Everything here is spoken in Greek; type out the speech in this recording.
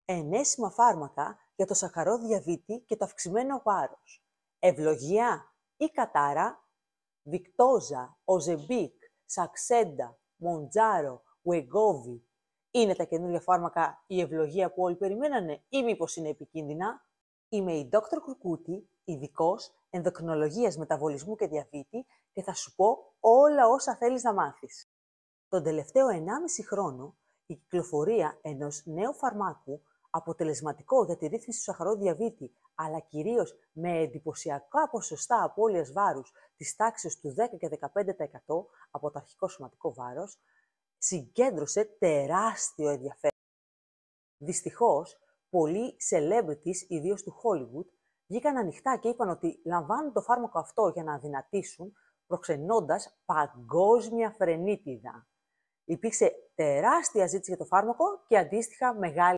Ενέσιμα φάρμακα για το σακαρό διαβήτη και το αυξημένο βάρος. Ευλογία ή κατάρα, Βικτόζα, Οζεμπίκ, Σαξέντα, Μοντζάρο, Ουεγκόβι. Είναι τα καινούργια φάρμακα η ευλογία που όλοι περιμένανε ή μήπως είναι επικίνδυνα? Είμαι η Dr. Κουρκούτη, ειδικός ενδοκρινολογίας μεταβολισμού και διαβήτη και θα σου πω όλα όσα θέλεις να μάθεις. Τον τελευταίο 1,5 χρόνο, η κυκλοφορία ενός νέου φαρμάκου αποτελεσματικό για τη ρύθμιση του σαχαρό διαβήτη, αλλά κυρίως με εντυπωσιακά ποσοστά απώλειας βάρους της τάξης του 10 και 15% από το αρχικό σωματικό βάρος, συγκέντρωσε τεράστιο ενδιαφέρον. Δυστυχώς, πολλοί celebrities, ιδίως του Hollywood, βγήκαν ανοιχτά και είπαν ότι λαμβάνουν το φάρμακο αυτό για να αδυνατήσουν, προξενώντας παγκόσμια φρενίτιδα. Υπήρξε τεράστια ζήτηση για το φάρμακο και αντίστοιχα μεγάλη